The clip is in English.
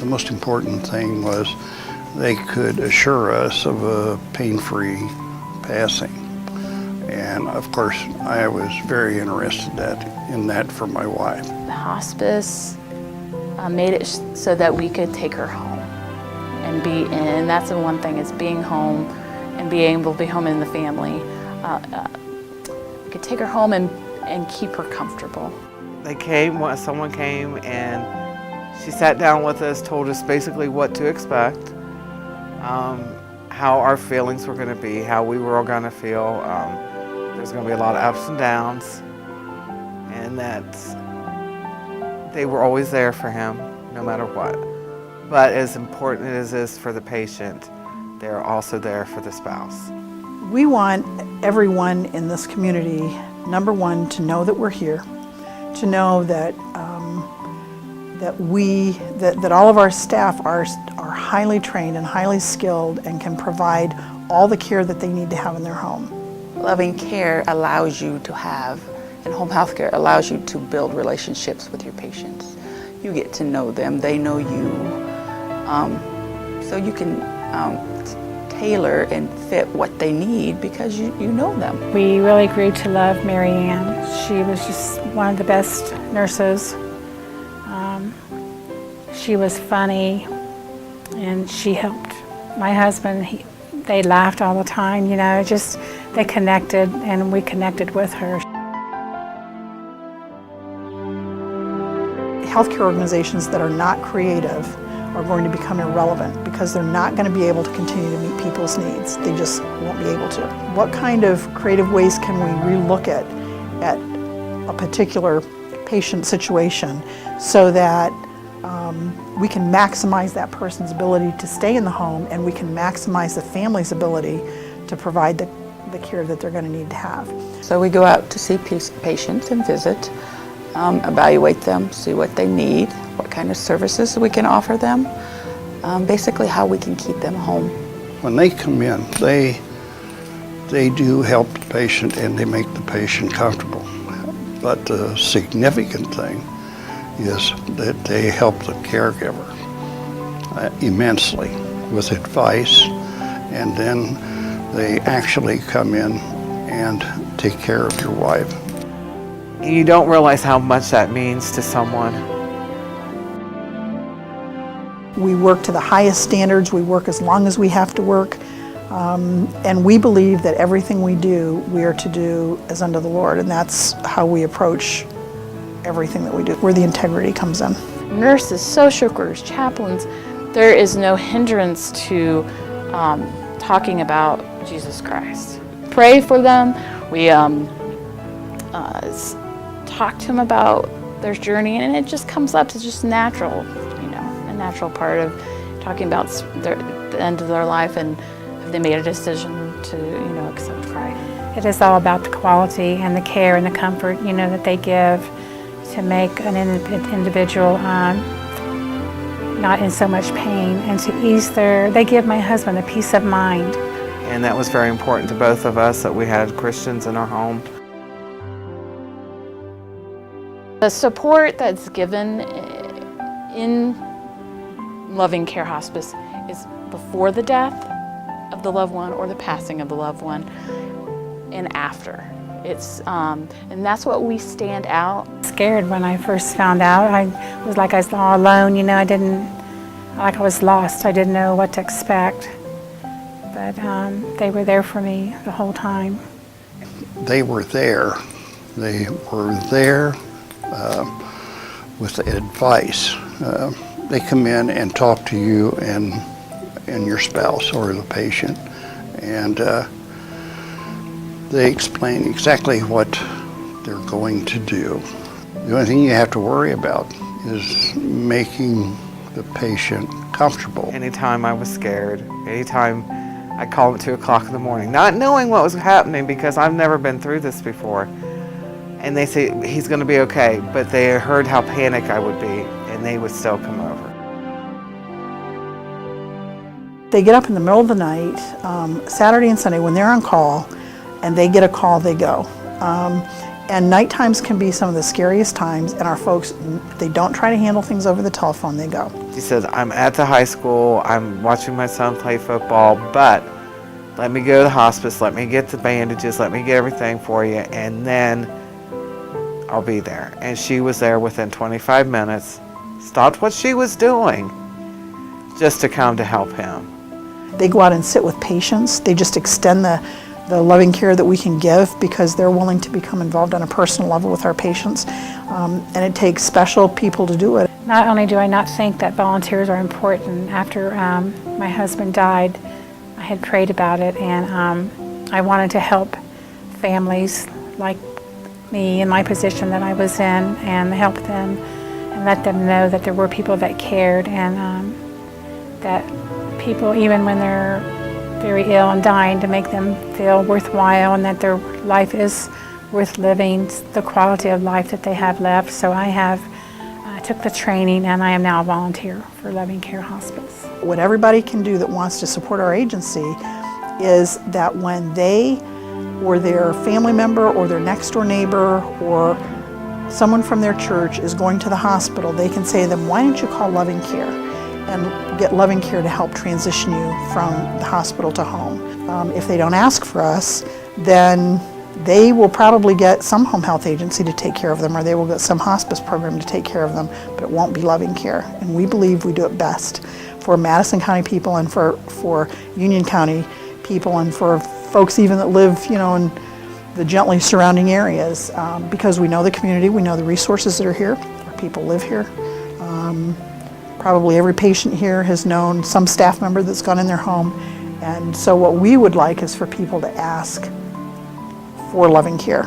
The most important thing was they could assure us of a pain-free passing. And of course, I was very interested in that for my wife. The hospice made it so that we could take her home and be in. And that's the one thing, is being home and being able to be home in the family. We could take her home and keep her comfortable. They came, someone came, and she sat down with us, told us basically what to expect, how our feelings were going to be, how we were all going to feel. There's going to be a lot of ups and downs, and that they were always there for him, no matter what. But as important as it is for the patient, they're also there for the spouse. We want everyone in this community, number one, to know that we're here, to know that that all of our staff are highly trained and highly skilled and can provide all the care that they need to have in their home. Loving care allows you to have, and home health care allows you to build relationships with your patients. You get to know them, they know you, so you can tailor and fit what they need because you know them. We really grew to love Mary Ann. She was just one of the best nurses. She was funny, and she helped my husband. They laughed all the time, you know, they connected, and we connected with her. Healthcare organizations that are not creative are going to become irrelevant because they're not going to be able to continue to meet people's needs. They just won't be able to. What kind of creative ways can we relook at a particular patient situation so that we can maximize that person's ability to stay in the home, and we can maximize the family's ability to provide the care that they're going to need to have. So we go out to see patients and visit, evaluate them, see what they need, what kind of services we can offer them, basically how we can keep them home. When they come in, they do help the patient and they make the patient comfortable. But the significant thing is that they help the caregiver immensely with advice, and then they actually come in and take care of your wife. You don't realize how much that means to someone. We work to the highest standards, we work as long as we have to work, and we believe that everything we do, we are to do as unto the Lord, and that's how we approach everything that we do, where the integrity comes in. Nurses, social workers, chaplains, there is no hindrance to talking about Jesus Christ. Pray for them. We talk to them about their journey, and it just comes up. It's just natural, you know, a natural part of talking about the end of their life and if they made a decision to, you know, accept Christ. It is all about the quality and the care and the comfort, you know, that they give to make an individual not in so much pain, and to ease they give my husband a peace of mind. And that was very important to both of us, that we had Christians in our home. The support that's given in Loving Care Hospice is before the death of the loved one or the passing of the loved one, and after. It's and that's what we stand out. Scared when I first found out. I was like I was all alone, you know. I was lost. I didn't know what to expect. But they were there for me the whole time. They were there. They were there with advice. They come in and talk to you and your spouse or the patient, and they explain exactly what they're going to do. The only thing you have to worry about is making the patient comfortable. Anytime I was scared, anytime I called at 2 o'clock in the morning, not knowing what was happening because I've never been through this before, and they say he's going to be okay, but they heard how panicked I would be, and they would still come over. They get up in the middle of the night, Saturday and Sunday when they're on call, and they get a call, they go. And night times can be some of the scariest times, and our folks, they don't try to handle things over the telephone, they go. She said, I'm at the high school, I'm watching my son play football, but let me go to the hospice, let me get the bandages, let me get everything for you, and then I'll be there. And she was there within 25 minutes, stopped what she was doing, just to come to help him. They go out and sit with patients. They just extend the loving care that we can give because they're willing to become involved on a personal level with our patients. And it takes special people to do it. Not only do I not think that volunteers are important, after my husband died, I had prayed about it, and I wanted to help families like me in my position that I was in, and help them and let them know that there were people that cared, and that people, even when they're very ill and dying, to make them feel worthwhile and that their life is worth living, the quality of life that they have left. So I took the training, and I am now a volunteer for Loving Care Hospice. What everybody can do that wants to support our agency is that when they or their family member or their next door neighbor or someone from their church is going to the hospital, they can say to them, why don't you call Loving Care and get Loving Care to help transition you from the hospital to home. If they don't ask for us, then they will probably get some home health agency to take care of them, or they will get some hospice program to take care of them, but it won't be Loving Care. And we believe we do it best for Madison County people, and for Union County people, and for folks even that live, in the gently surrounding areas, because we know the community, we know the resources that are here, our people live here. Probably every patient here has known some staff member that's gone in their home, and so what we would like is for people to ask for Loving Care.